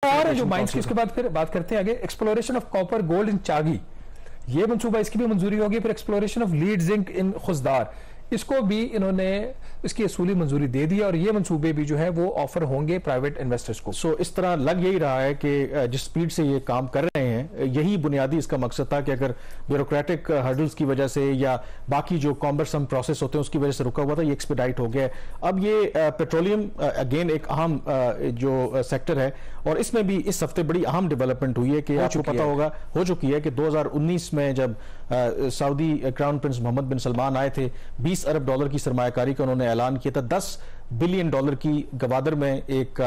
और जो माइंस की, उसके बाद फिर बात करते हैं आगे exploration of copper gold in Chagai, ये मंसूबा, इसकी भी मंजूरी होगी। फिर exploration of lead zinc in Khuzdar, इसको भी इन्होंने इसकी असूली मंजूरी दे दी और ये मंसूबे भी जो है वो ऑफर होंगे प्राइवेट इन्वेस्टर्स को। सो इस तरह लग यही रहा है कि जिस स्पीड से ये काम कर रहे हैं, यही बुनियादी इसका मकसद था कि अगर ब्यूरोक्रेटिक हर्डल्स की वजह से या बाकी जो कॉम्बरसम प्रोसेस होते हैं उसकी वजह से रुका हुआ था, ये एक्सपेडाइट हो गया। अब ये पेट्रोलियम अगेन एक अहम जो सेक्टर है और इसमें भी इस हफ्ते बड़ी अहम डेवलपमेंट हुई है कि आपको पता होगा, हो चुकी है कि 2019 में जब सऊदी क्राउन प्रिंस मोहम्मद बिन सलमान आए थे, 20 अरब डॉलर की सरमायाकारी का उन्होंने ऐलान किया था। 10 बिलियन डॉलर की गवादर में एक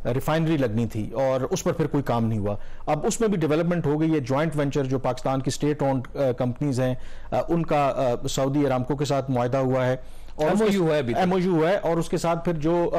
रिफाइनरी लगनी थी और उस पर फिर कोई काम नहीं हुआ। अब उसमें भी डेवलपमेंट हो गई है। जॉइंट वेंचर जो पाकिस्तान की स्टेट ओन्ड कंपनीज हैं उनका सऊदी अरामको के साथ मुआहदा हुआ है और एमओयू हुआ है और उसके साथ फिर जो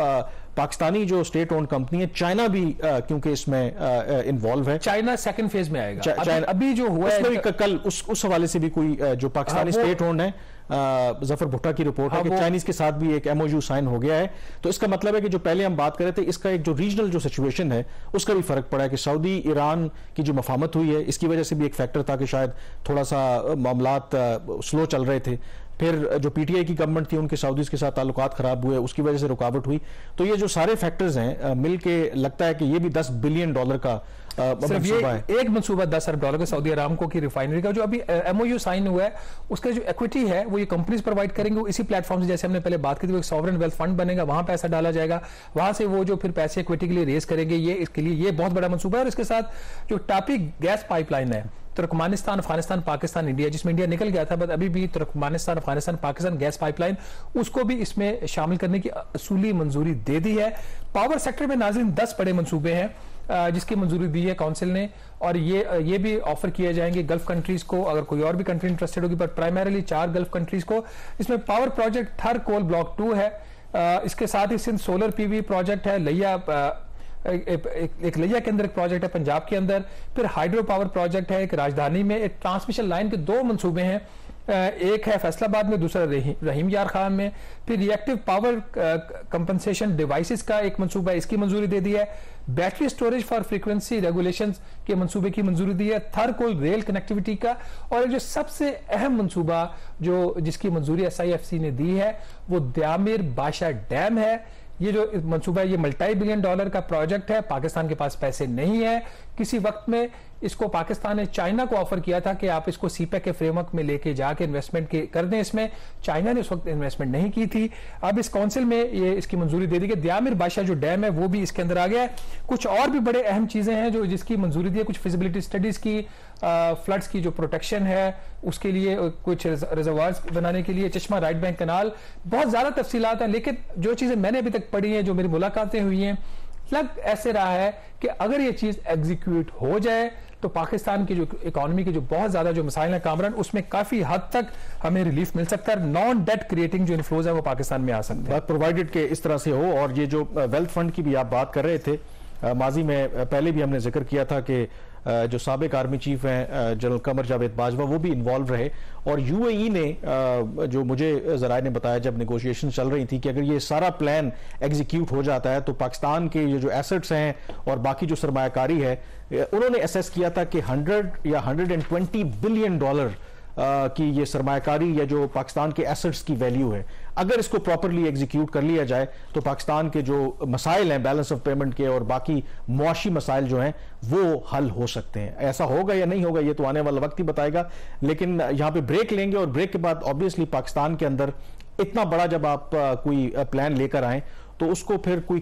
पाकिस्तानी जो स्टेट ओन्ड कंपनी है, चाइना भी क्योंकि इसमें इन्वॉल्व है। चाइना सेकंड फेज में आएगा। अभी जो हुआ है कल उस हवाले से भी कोई जो पाकिस्तानी स्टेट ओन्ड है, जफर भुट्टा की रिपोर्ट है कि चाइनीज के साथ भी एक एमओयू साइन हो गया है। तो इसका मतलब है कि जो पहले हम बात कर रहे थे, इसका एक जो रीजनल जो सिचुएशन है उसका भी फर्क पड़ा है कि सऊदी ईरान की जो मफामत हुई है, इसकी वजह से भी एक फैक्टर था कि शायद थोड़ा सा मामलात स्लो चल रहे थे। फिर जो पीटीआई की गवर्नमेंट थी, उनके सऊदीज के साथ ताल्लुकात खराब हुए, उसकी वजह से रुकावट हुई। तो ये जो सारे फैक्टर्स हैं मिलके लगता है कि ये भी 10 बिलियन डॉलर का मंसूबा है। एक मंसूबा 10 अरब डॉलर का सऊदी अरामको की रिफाइनरी का जो अभी एमओयू साइन हुआ है, उसका जो इक्विटी है वो ये कंपनीज प्रोवाइड करेंगे। वो इसी प्लेटफॉर्म से, जैसे हमने पहले बात की थी, वो एक सॉवरेन वेल्थ फंड बनेगा, वहां पैसा डाला जाएगा, वहां से वो जो फिर पैसे इक्विटी के लिए रेज करेंगे। ये इसके लिए ये बहुत बड़ा मंसूबा है। और इसके साथ जो टापी गैस पाइपलाइन है, तुर्कमानिस्तान, अफगानिस्तान, पाकिस्तान, इंडिया, जिसमें इंडिया निकल गया था, बट अभी भी तुर्कमानिस्तान, अफगानिस्तान, पाकिस्तान गैस पाइपलाइन, उसको भी इसमें शामिल करने की असूली मंजूरी दे दी है। पावर सेक्टर में नाज़रीन 10 बड़े मंसूबे हैं जिसकी मंजूरी दी है काउंसिल ने और ये भी ऑफर किए जाएंगे गल्फ कंट्रीज को, अगर कोई और भी कंट्री इंटरेस्टेड होगी, बट प्राइमरीली 4 गल्फ कंट्रीज को। इसमें पावर प्रोजेक्ट थर कोल ब्लॉक 2 है, इसके साथ ही सिंध सोलर पीवी प्रोजेक्ट है, लिया एक लिया के अंदर एक प्रोजेक्ट है पंजाब के अंदर, फिर हाइड्रो पावर प्रोजेक्ट है एक राजधानी में। एक ट्रांसमिशन लाइन के 2 मंसूबे हैं, एक है फैसलाबाद में, दूसरा रहीम यार खान में। फिर रिएक्टिव पावर कंपनसेशन डिवाइसेस का एक मंसूबा है, इसकी मंजूरी दे दी है। Battery storage for frequency regulations के मंसूबे की मंजूरी दी है। थर कोल रेल कनेक्टिविटी का, और एक जो सबसे अहम मंसूबा जिसकी मंजूरी एसआईएफसी ने दी है वो द्यामिर बाशा डैम है। ये जो मंसूबा है ये मल्टी बिलियन डॉलर का प्रोजेक्ट है। पाकिस्तान के पास पैसे नहीं है। किसी वक्त में इसको पाकिस्तान ने चाइना को ऑफर किया था कि आप इसको सीपेक के फ्रेमवर्क में लेके जाके इन्वेस्टमेंट कर दें इसमें। चाइना ने उस वक्त इन्वेस्टमेंट नहीं की थी। अब इस काउंसिल में ये इसकी मंजूरी दे दी गई। द्यामिर बाशा जो डैम है वो भी इसके अंदर आ गया है। कुछ और भी बड़े अहम चीजें हैं जो जिसकी मंजूरी दी है। कुछ फिजिबिलिटी स्टडीज की, फ्लड्स की जो प्रोटेक्शन है उसके लिए, कुछ रिजर्वायर्स बनाने के लिए, चश्मा राइट बैंक कनाल, बहुत ज्यादा तफसीलात हैं। लेकिन जो चीजें मैंने अभी तक पढ़ी हैं, जो मेरी मुलाकातें हुई हैं, लग ऐसे रहा है कि अगर ये चीज एग्जीक्यूट हो जाए तो पाकिस्तान की जो इकोनॉमी के जो बहुत ज्यादा जो मसाइल है कामरान, उसमें काफी हद तक हमें रिलीफ मिल सकता है। नॉन डेट क्रिएटिंग जो इन्फ्लोज है वो पाकिस्तान में आ सकते हैं, प्रोवाइडेड के इस तरह से हो। और ये जो वेल्थ फंड की भी आप बात कर रहे थे, माजी में पहले भी हमने जिक्र किया था कि जो साबिक आर्मी चीफ हैं जनरल कमर जावेद बाजवा, वो भी इन्वॉल्व रहे। और यूएई ने, जो मुझे जराए ने बताया जब नेगोशिएशन चल रही थी, कि अगर ये सारा प्लान एग्जीक्यूट हो जाता है तो पाकिस्तान के ये जो एसेट्स हैं और बाकी जो सरमायाकारी है, उन्होंने असेस किया था कि 100 या 120 बिलियन डॉलर की ये सरमायाकारी या जो पाकिस्तान के एसेट्स की वैल्यू है, अगर इसको प्रॉपरली एग्जीक्यूट कर लिया जाए तो पाकिस्तान के जो मसाइल हैं बैलेंस ऑफ पेमेंट के और बाकी मुआशी मसाइल जो हैं वो हल हो सकते हैं। ऐसा होगा या नहीं होगा ये तो आने वाला वक्त ही बताएगा। लेकिन यहाँ पे ब्रेक लेंगे और ब्रेक के बाद ऑब्वियसली पाकिस्तान के अंदर इतना बड़ा जब आप कोई प्लान लेकर आए तो उसको फिर कोई